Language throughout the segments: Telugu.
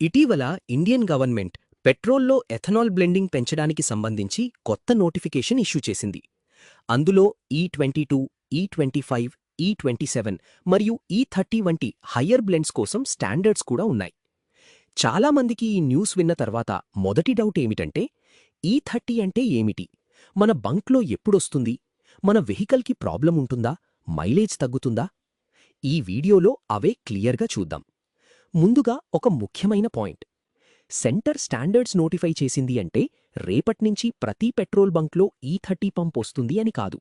ఇటీవల ఇండియన్ గవర్నమెంట్ పెట్రోల్లో ఎథనాల్ బ్లెండింగ్ పెంచడానికి సంబంధించి కొత్త నోటిఫికేషన్ ఇష్యూ చేసింది. అందులో E22, E25, E27 మరియు E30 వంటి హయ్యర్ బ్లెండ్స్ కోసం స్టాండర్డ్స్ కూడా ఉన్నాయి. చాలామందికి ఈ న్యూస్ విన్న తర్వాత మొదటి డౌట్ ఏమిటంటే, E30 అంటే ఏమిటి? మన బంక్లో ఎప్పుడొస్తుంది? మన వెహికల్కి ప్రాబ్లం ఉంటుందా? మైలేజ్ తగ్గుతుందా? ఈ వీడియోలో అవే క్లియర్గా చూద్దాం. ముందుగా ఒక ముఖ్యమైన పాయింట్. సెంటర్ స్టాండర్డ్స్ నోటిఫై చేసింది అంటే రేపట్నించి ప్రతి పెట్రోల్ బంక్లో E30 పంప్ వస్తుంది అని కాదు.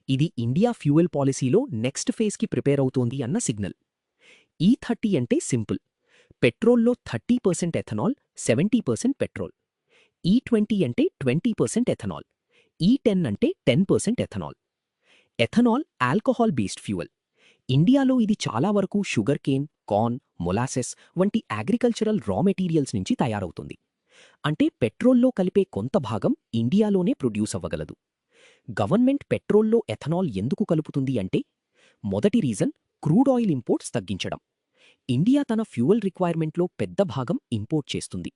ఇది ఇండియా ఫ్యూయల్ పాలసీలో నెక్స్ట్ ఫేజ్కి ప్రిపేర్ అవుతోంది అన్న సిగ్నల్. E30 అంటే సింపుల్. పెట్రోల్లో 30% ethanol, 70% petrol. E20 అంటే 20% ఎథనాల్. E10 అంటే 10% ethanol. Ethanol alcohol based fuel. ఇండియాలో ఇది చాలా వరకు షుగర్ కేన్, కార్న్, మొలాసెస్ వంటి అగ్రికల్చరల్ రా మెటీరియల్స్ నుంచి తయారవుతుంది. అంటే పెట్రోల్లో కలిపే కొంత భాగం ఇండియాలోనే ప్రొడ్యూస్ అవ్వగలదు. గవర్నమెంట్ పెట్రోల్లో ఎథనాల్ ఎందుకు కలుపుతుంది అంటే, మొదటి రీజన్ క్రూడ్ ఆయిల్ ఇంపోర్ట్స్ తగ్గించడం. ఇండియా తన ఫ్యూయల్ రిక్వైర్మెంట్లో పెద్ద భాగం ఇంపోర్ట్ చేస్తుంది.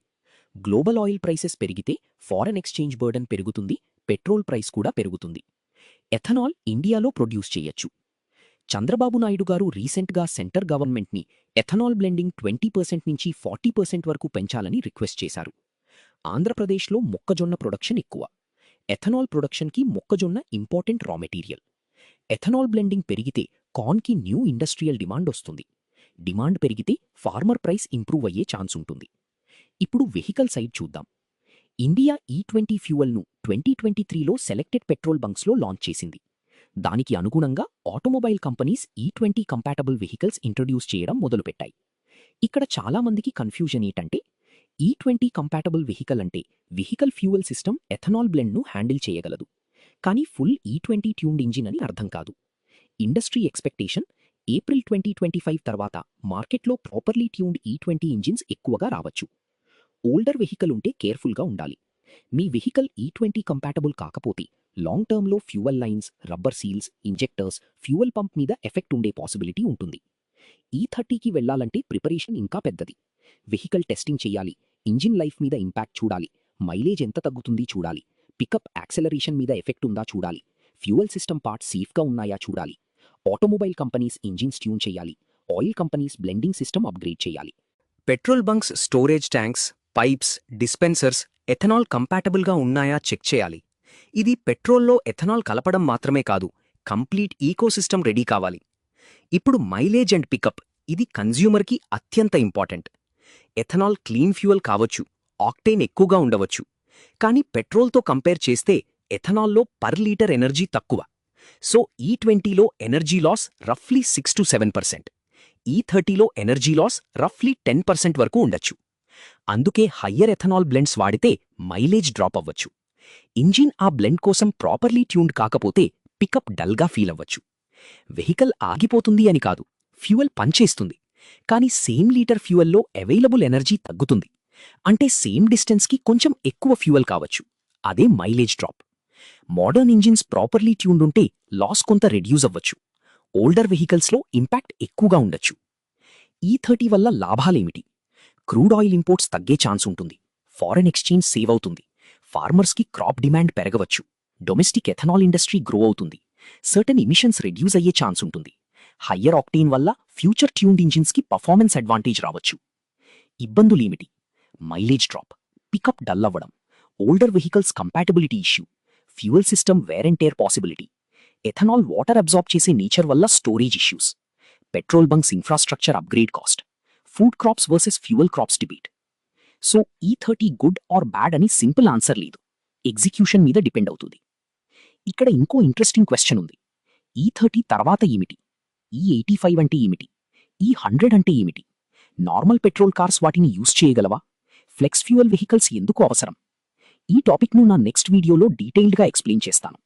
గ్లోబల్ ఆయిల్ ప్రైసెస్ పెరిగితే ఫారెన్ ఎక్స్చేంజ్ బర్డన్ పెరుగుతుంది, పెట్రోల్ ప్రైస్ కూడా పెరుగుతుంది. ఎథనాల్ ఇండియాలో ప్రొడ్యూస్ చేయొచ్చు. చంద్రబాబు నాయుడు గారు రీసెంట్గా సెంటర్ గవర్నమెంట్ని ఎథనాల్ బ్లెండింగ్ 20% నుంచి 40% వరకు పెంచాలని రిక్వెస్ట్ చేశారు. ఆంధ్రప్రదేశ్లో మొక్కజొన్న ప్రొడక్షన్ ఎక్కువ. ఎథనాల్ ప్రొడక్షన్కి మొక్కజొన్న important raw material. Ethanol blending పెరిగితే కార్న్కి న్యూ ఇండస్ట్రియల్ డిమాండ్ వస్తుంది. డిమాండ్ పెరిగితే ఫార్మర్ ప్రైస్ ఇంప్రూవ్ అయ్యే ఛాన్స్ ఉంటుంది. ఇప్పుడు వెహికల్ సైడ్ చూద్దాం. ఇండియా E20 ఫ్యూయల్ను 2023లో సెలెక్టెడ్ పెట్రోల్ బంక్స్లో లాంచ్ చేసింది. దానికి అనుగుణంగా automobile companies E20 compatible vehicles introduce చేయడం మొదలుపెట్టాయి. ఇక్కడ చాలామందికి కన్ఫ్యూజన్ ఏంటంటే, E20 కంపాటబుల్ వెహికల్ అంటే వెహికల్ ఫ్యూయల్ సిస్టమ్ ఎథనాల్ బ్లెండ్ను హ్యాండిల్ చేయగలదు, కానీ ఫుల్ E20 ట్యూన్డ్ ఇంజిన్ అని అర్థం కాదు. ఇండస్ట్రీ ఎక్స్పెక్టేషన్ ఏప్రిల్ 2025 తర్వాత మార్కెట్లో ప్రాపర్లీ ట్యూన్డ్ E20 ఇంజిన్స్ ఎక్కువగా రావచ్చు. ఓల్డర్ వెహికల్ ఉంటే కేర్ఫుల్గా ఉండాలి. మీ వెహికల్ E20 కంపాటబుల్ కాకపోతే లాంగ్ టర్మ్లో fuel lines, rubber seals, injectors, fuel pump మీద ఎఫెక్ట్ ఉండే పాసిబిలిటీ ఉంటుంది. E30కి వెళ్లాలంటే ప్రిపరేషన్ ఇంకా పెద్దది. వెహికల్ టెస్టింగ్ చేయాలి, ఇంజిన్ లైఫ్ మీద ఇంపాక్ట్ చూడాలి, మైలేజ్ ఎంత తగ్గుతుంది చూడాలి, పికప్ యాక్సెలరేషన్ మీద ఎఫెక్ట్ ఉందా చూడాలి, ఫ్యూయల్ సిస్టమ్ పార్ట్స్ సేఫ్గా ఉన్నాయా చూడాలి. ఆటోమొబైల్ కంపెనీస్ ఇంజిన్స్ ట్యూన్ చేయాలి, oil companies blending system upgrade చేయాలి. Petrol bunks storage tanks, pipes, dispensers ethanol కంపాటబుల్గా ఉన్నాయా చెక్ చేయాలి. ఇది పెట్రోల్లో ఎథనాల్ కలపడం మాత్రమే కాదు, కంప్లీట్ ఈకోసిస్టమ్ రెడీ కావాలి. ఇప్పుడు మైలేజ్ అండ్ పికప్, ఇది కన్జ్యూమర్కి అత్యంత ఇంపార్టెంట్. ఎథనాల్ క్లీన్ ఫ్యూయల్ కావచ్చు, ఆక్టేన్ ఎక్కువగా ఉండవచ్చు, కానీ పెట్రోల్తో కంపేర్ చేస్తే ఎథనాల్లో పర్ లీటర్ ఎనర్జీ తక్కువ. సో E20లో ఎనర్జీ లాస్ రఫ్లీ 6 to 7%, E30లో ఎనర్జీ లాస్ రఫ్లీ 10% వరకు ఉండొచ్చు. అందుకే హయ్యర్ ఎథనాల్ బ్లెండ్స్ వాడితే మైలేజ్ డ్రాప్ అవ్వచ్చు. ఇంజిన్ ఆ బ్లెండ్ కోసం ప్రాపర్లీ ట్యూన్డ్ కాకపోతే పికప్ డల్గా ఫీల్ అవ్వచ్చు. వెహికల్ ఆగిపోతుంది అని కాదు, ఫ్యూయల్ పనిచేస్తుంది, కానీ సేమ్ లీటర్ ఫ్యూయల్లో అవైలబుల్ ఎనర్జీ తగ్గుతుంది. అంటే సేమ్ డిస్టెన్స్కి కొంచెం ఎక్కువ ఫ్యూయల్ కావచ్చు, అదే mileage drop. Modern engines properly tuned ఉంటే లాస్ కొంత రెడ్యూస్ అవ్వచ్చు. ఓల్డర్ వెహికల్స్లో ఇంపాక్ట్ ఎక్కువగా ఉండొచ్చు. E30 వల్ల లాభాలేమిటి? క్రూడ్ ఆయిల్ ఇంపోర్ట్స్ తగ్గే ఛాన్స్ ఉంటుంది, ఫారెన్ ఎక్స్చేంజ్ సేవ్ అవుతుంది, ఫార్మర్స్కి క్రాప్ డిమాండ్ పెరగవచ్చు, డొమెస్టిక్ ఎథనాల్ ఇండస్ట్రీ గ్రో అవుతుంది, సర్టన్ ఎమిషన్స్ రెడ్యూస్ అయ్యే ఛాన్స్ ఉంటుంది. హయ్యర్ ఆక్టేన్ వల్ల ఫ్యూచర్ ట్యూన్డ్ ఇంజిన్స్కి పర్ఫార్మెన్స్ అడ్వాంటేజ్ రావచ్చు. ఇబ్బందులేమిటి? మైలేజ్ డ్రాప్, పికప్ డల్ అవ్వడం, older vehicles compatibility issue, fuel system wear and tear possibility, ethanol water absorb చేసే నేచర్ వల్ల storage issues, petrol bunks infrastructure upgrade cost, food crops versus fuel crops debate. So E30 good or bad అని సింపుల్ ఆన్సర్ లేదు, ఎగ్జిక్యూషన్ మీద డిపెండ్ అవుతుంది. ఇక్కడ ఇంకో ఇంట్రెస్టింగ్ క్వశ్చన్ ఉంది. E30 తర్వాత ఏమిటి? E85 అంటే ఏమిటి? E100 అంటే ఏమిటి? నార్మల్ పెట్రోల్ కార్స్ వాటిని యూజ్ చేయగలవా? ఫ్లెక్స్ ఫ్యూయల్ వెహికల్స్ ఎందుకు అవసరం? ఈ టాపిక్ను నా నెక్స్ట్ వీడియోలో డీటెయిల్డ్గా ఎక్స్ప్లెయిన్ చేస్తాను.